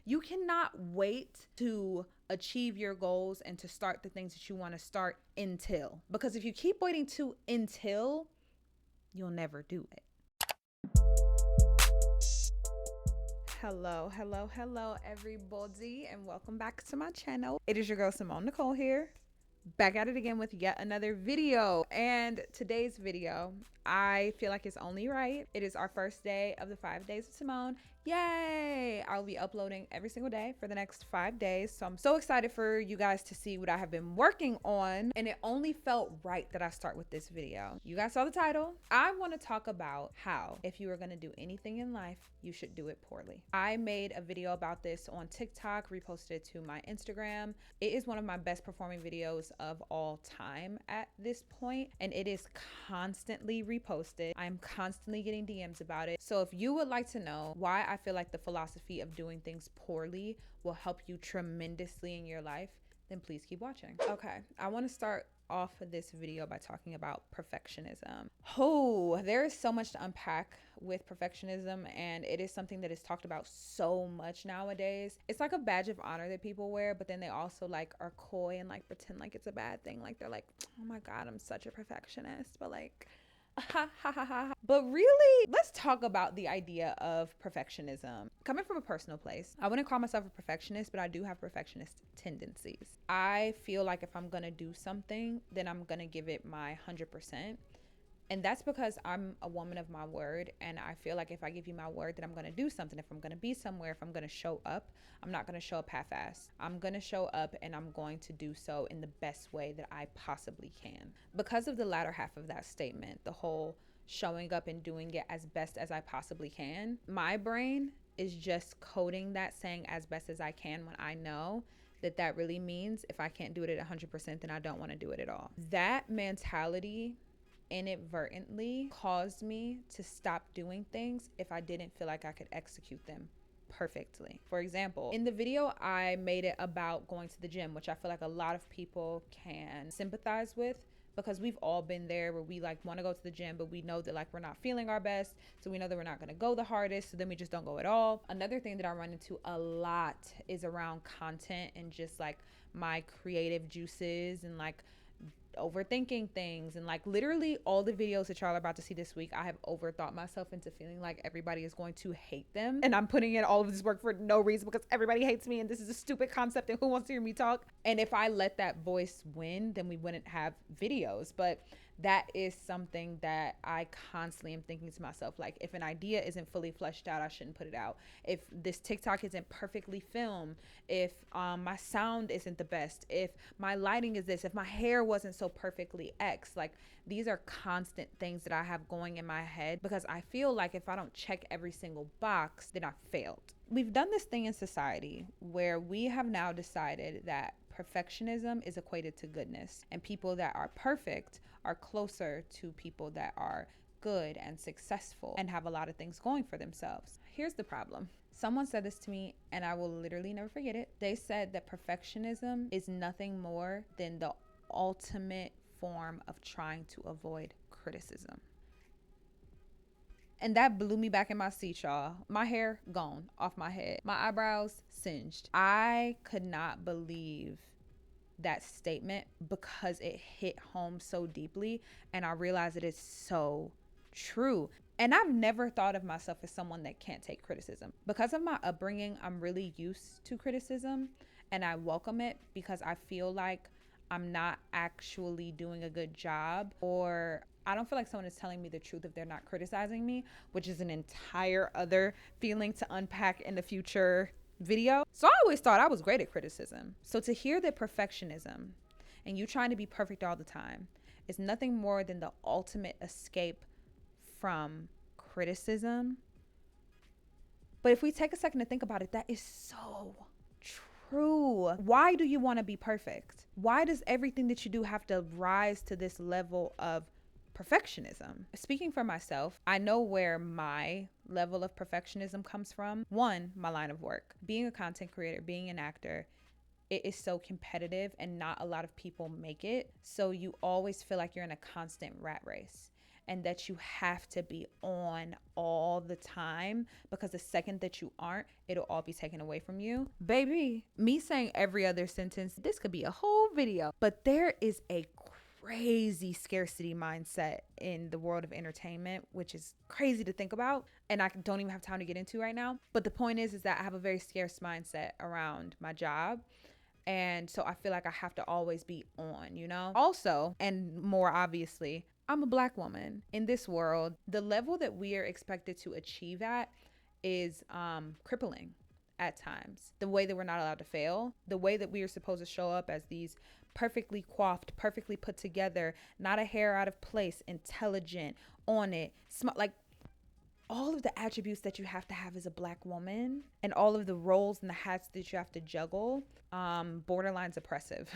You cannot wait to achieve your goals and to start the things that you want to start because if you keep waiting until, you'll never do it. Hello, everybody, and welcome back to my channel. It is your girl, Simone Nicole here, back at it again with yet another video. And today's video, I feel like it's only right. It is our first day of the 5 days of Simone. Yay! I'll be uploading every single day for the next 5 days. So I'm so excited for you guys to see what I have been working on. And it only felt right that I start with this video. You guys saw the title. I want to talk about how, if you are going to do anything in life, you should do it poorly. I made a video about this on TikTok, reposted it to my Instagram. It is one of my best performing videos of all time at this point, and it is constantly reposted. I'm constantly getting DMs about it. So if you would like to know why I feel like the philosophy of doing things poorly will help you tremendously in your life, then please keep watching. Okay, I want to start off of this video by talking about perfectionism. Oh, there is so much to unpack with perfectionism, and it is something that is talked about so much nowadays. It's like a badge of honor that people wear, but then they also like are coy and like pretend like it's a bad thing. Like they're like, oh my God, I'm such a perfectionist, but like, ha ha ha ha. But really, let's talk about the idea of perfectionism. Coming from a personal place, I wouldn't call myself a perfectionist, but I do have perfectionist tendencies. I feel like if I'm gonna do something, then I'm gonna give it my 100%. And that's because I'm a woman of my word. And I feel like if I give you my word that I'm going to do something, if I'm going to be somewhere, if I'm going to show up, I'm not going to show up half-assed. I'm going to show up and I'm going to do so in the best way that I possibly can. Because of the latter half of that statement, the whole showing up and doing it as best as I possibly can, my brain is just coding that, saying as best as I can, when I know that that really means if I can't do it at 100%, then I don't want to do it at all. That mentality inadvertently caused me to stop doing things if I didn't feel like I could execute them perfectly. For example, in the video, I made it about going to the gym, which I feel like a lot of people can sympathize with, because we've all been there where we like want to go to the gym, but we know that like we're not feeling our best. So we know that we're not going to go the hardest. So then we just don't go at all. Another thing that I run into a lot is around content and just like my creative juices and like overthinking things. And like literally all the videos that y'all are about to see this week, I have overthought myself into feeling like everybody is going to hate them, and I'm putting in all of this work for no reason because everybody hates me and this is a stupid concept and who wants to hear me talk. And if I let that voice win, then we wouldn't have videos. But that is something that I constantly am thinking to myself, like if an idea isn't fully fleshed out, I shouldn't put it out. If this TikTok isn't perfectly filmed, if my sound isn't the best, if my lighting is this, if my hair wasn't so perfectly X, like these are constant things that I have going in my head because I feel like if I don't check every single box, then I failed. We've done this thing in society where we have now decided that perfectionism is equated to goodness, and people that are perfect are closer to people that are good and successful and have a lot of things going for themselves. Here's the problem. Someone said this to me and I will literally never forget it. They said that perfectionism is nothing more than the ultimate form of trying to avoid criticism. And that blew me back in my seat, y'all. My hair gone off my head. My eyebrows singed. I could not believe that statement because it hit home so deeply, and I realized it is so true. And I've never thought of myself as someone that can't take criticism. Because of my upbringing, I'm really used to criticism and I welcome it because I feel like I'm not actually doing a good job, or I don't feel like someone is telling me the truth if they're not criticizing me, which is an entire other feeling to unpack in the future video. So I always thought I was great at criticism. So to hear that perfectionism and you trying to be perfect all the time is nothing more than the ultimate escape from criticism. But if we take a second to think about it, that is so true. Why do you want to be perfect? Why does everything that you do have to rise to this level of perfectionism? Speaking for myself, I know where my level of perfectionism comes from. One, my line of work. Being a content creator, being an actor, it is so competitive and not a lot of people make it. So you always feel like you're in a constant rat race. and that you have to be on all the time, because the second that you aren't, it'll all be taken away from you. Baby, me saying every other sentence, this could be a whole video, but there is a crazy scarcity mindset in the world of entertainment, which is crazy to think about, and I don't even have time to get into right now. But the point is that I have a very scarce mindset around my job, and so I feel like I have to always be on, you know? Also, and more obviously, I'm a Black woman. In this world, the level that we are expected to achieve at is crippling at times. The way that we're not allowed to fail, the way that we are supposed to show up as these perfectly coiffed, perfectly put together, not a hair out of place, intelligent, on it, smart, like all of the attributes that you have to have as a Black woman, and all of the roles and the hats that you have to juggle, borderline's oppressive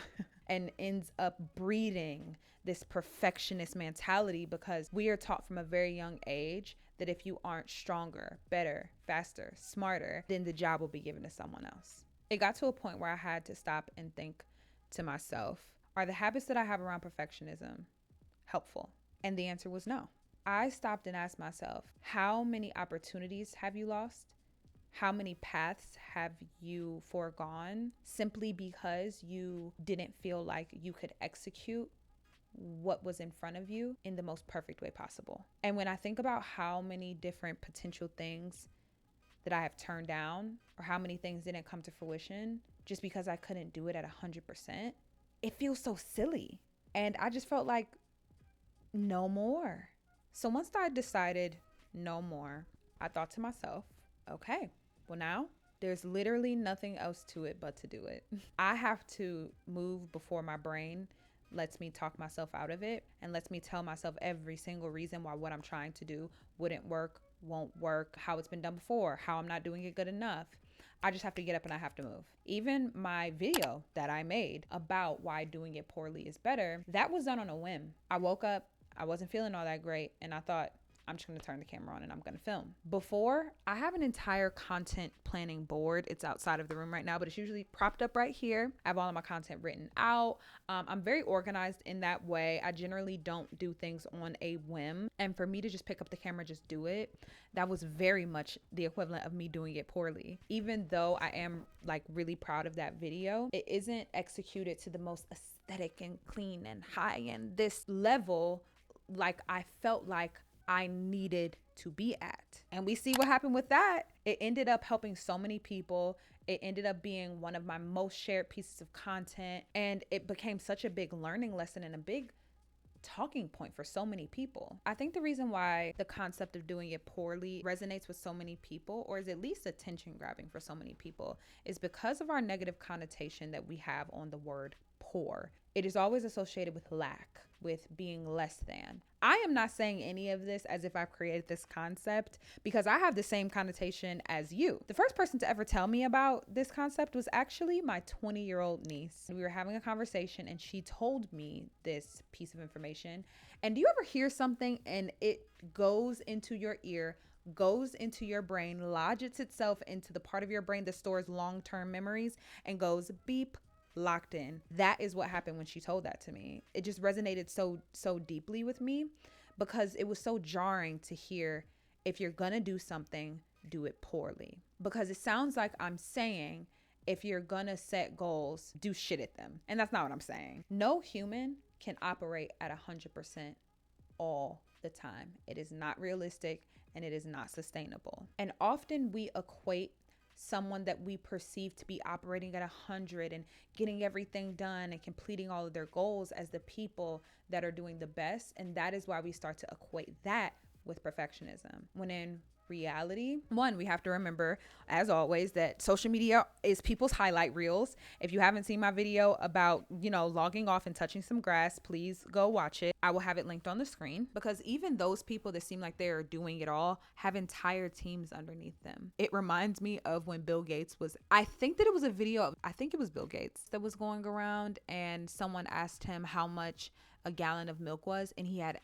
and ends up breeding this perfectionist mentality, because we are taught from a very young age that if you aren't stronger, better, faster, smarter, then the job will be given to someone else. It got to a point where I had to stop and think to myself, are the habits that I have around perfectionism helpful? And the answer was no. I stopped and asked myself, how many opportunities have you lost? How many paths have you foregone simply because you didn't feel like you could execute what was in front of you in the most perfect way possible? And when I think about how many different potential things that I have turned down, or how many things didn't come to fruition just because I couldn't do it at 100%, it feels so silly. And I just felt like no more. So once I decided no more, I thought to myself, okay, well now there's literally nothing else to it but to do it. I have to move before my brain lets me talk myself out of it and lets me tell myself every single reason why what I'm trying to do wouldn't work, won't work, how it's been done before, how I'm not doing it good enough. I just have to get up and I have to move. Even my video that I made about why doing it poorly is better, that was done on a whim. I woke up, I wasn't feeling all that great, and I thought, I'm just gonna turn the camera on and I'm gonna film. Before, I have an entire content planning board. It's outside of the room right now, but it's usually propped up right here. I have all of my content written out. I'm very organized in that way. I generally don't do things on a whim. And for me to just pick up the camera, just do it, that was very much the equivalent of me doing it poorly. Even though I am like really proud of that video, it isn't executed to the most aesthetic and clean and high and this level like I felt like I needed to be at. And we see what happened with that. It ended up helping so many people. It ended up being one of my most shared pieces of content. And it became such a big learning lesson and a big talking point for so many people. I think the reason why the concept of doing it poorly resonates with so many people, or is at least attention grabbing for so many people, is because of our negative connotation that we have on the word poor. It is always associated with lack, with being less than. I am not saying any of this as if I've created this concept, because I have the same connotation as you. The first person to ever tell me about this concept was actually my 20-year-old niece. We were having a conversation and she told me this piece of information. And do you ever hear something and it goes into your ear, goes into your brain, lodges itself into the part of your brain that stores long-term memories and goes beep, locked in? That is what happened when she told that to me. It just resonated so deeply with me, because it was so jarring to hear, if you're gonna do something, do it poorly. Because it sounds like I'm saying, if you're gonna set goals, do shit at them. And that's not what I'm saying. No human can operate at 100% all the time. It is not realistic and it is not sustainable. And often we equate someone that we perceive to be operating at 100 and getting everything done and completing all of their goals as the people that are doing the best. And that is why we start to equate that with perfectionism. When in reality, one, we have to remember, as always, that social media is people's highlight reels. If you haven't seen my video about, logging off and touching some grass, please go watch it. I will have it linked on the screen, because even those people that seem like they're doing it all have entire teams underneath them. It reminds me of when Bill Gates was, I think that it was a video of, I think it was Bill Gates that was going around, and someone asked him how much a gallon of milk was, and he had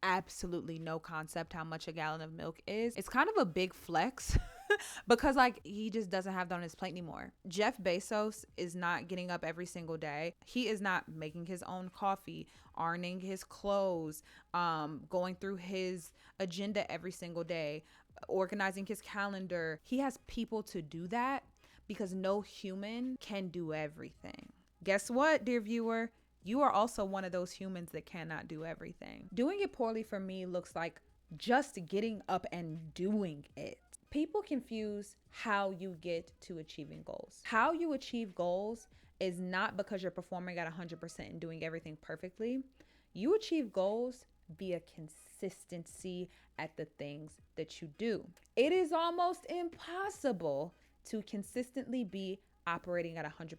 absolutely no concept how much a gallon of milk is. It's kind of a big flex because like he just doesn't have that on his plate anymore. Jeff Bezos is not getting up every single day. He is not making his own coffee, ironing his clothes, going through his agenda every single day, organizing his calendar. He has people to do that because no human can do everything. Guess what, dear viewer? You are also one of those humans that cannot do everything. Doing it poorly for me looks like just getting up and doing it. People confuse how you get to achieving goals. How you achieve goals is not because you're performing at 100% and doing everything perfectly. You achieve goals via consistency at the things that you do. It is almost impossible to consistently be operating at 100%.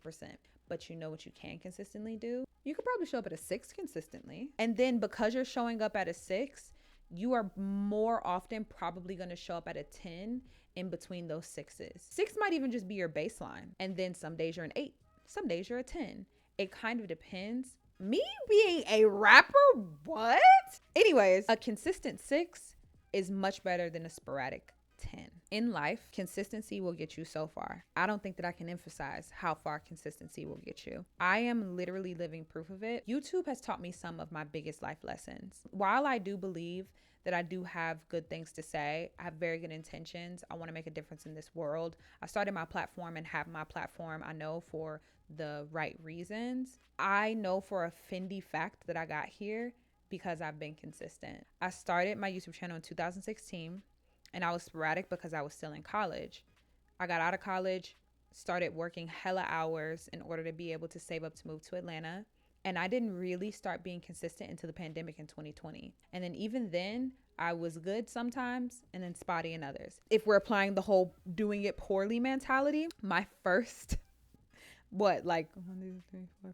But you know what you can consistently do? You could probably show up at a 6 consistently. And then because you're showing up at a 6, you are more often probably going to show up at a 10 in between those 6s. 6 might even just be your baseline. And then some days you're an 8, some days you're a 10. It kind of depends. Me being a rapper? What? Anyways, a consistent 6 is much better than a sporadic 10. In life, consistency will get you so far. I don't think that I can emphasize how far consistency will get you. I am literally living proof of it. YouTube has taught me some of my biggest life lessons. While I do believe that I do have good things to say, I have very good intentions. I want to make a difference in this world. I started my platform and have my platform, I know, for the right reasons. I know for a Fendi fact that I got here because I've been consistent. I started my YouTube channel in 2016. And I was sporadic because I was still in college. I got out of college, started working hella hours in order to be able to save up to move to Atlanta. And I didn't really start being consistent until the pandemic in 2020. And then even then, I was good sometimes and then spotty in others. If we're applying the whole doing it poorly mentality, my first, what, like 1, 2, 3, 4,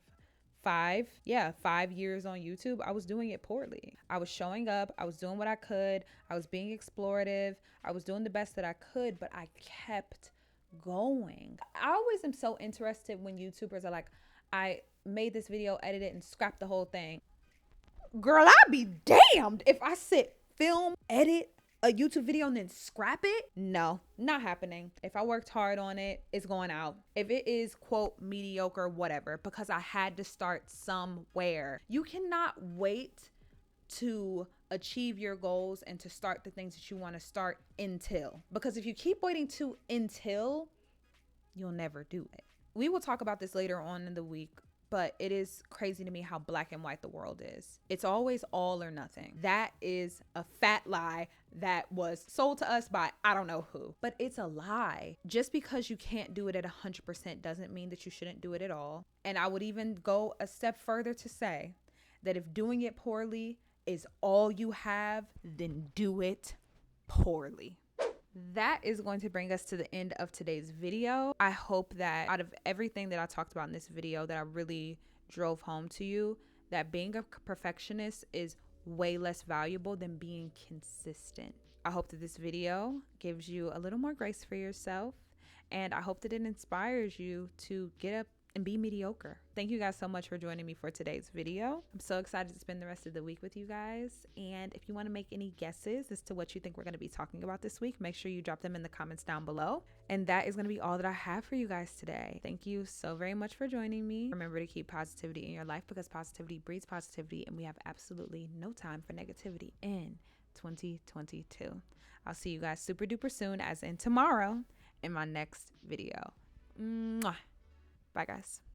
5 years on YouTube, I was doing it poorly. I was showing up, I was doing what I could, I was being explorative, I was doing the best that I could, but I kept going. I always am so interested when YouTubers are like, I made this video, edit it, and scrap the whole thing. Girl, I'd be damned if I sit, film, edit a YouTube video and then scrap it. No, not happening. If I worked hard on it, it's going out. If it is, quote, mediocre, whatever, because I had to start somewhere. You cannot wait to achieve your goals and to start the things that you want to start because if you keep waiting until, you'll never do it. We will talk about this later on in the week, but it is crazy to me how black and white the world is. It's always all or nothing. That is a fat lie that was sold to us by I don't know who, but it's a lie. Just because you can't do it at 100% doesn't mean that you shouldn't do it at all. And I would even go a step further to say that if doing it poorly is all you have, then do it poorly. That is going to bring us to the end of today's video. I hope that out of everything that I talked about in this video, that I really drove home to you that being a perfectionist is way less valuable than being consistent. I hope that this video gives you a little more grace for yourself, and I hope that it inspires you to get up and be mediocre. Thank you guys so much for joining me for today's video. I'm so excited to spend the rest of the week with you guys. And if you want to make any guesses as to what you think we're going to be talking about this week, make sure you drop them in the comments down below. And that is going to be all that I have for you guys today. Thank you so very much for joining me. Remember to keep positivity in your life because positivity breeds positivity, and we have absolutely no time for negativity in 2022. I'll see you guys super duper soon, as in tomorrow, in my next video. Mwah. Bye, guys.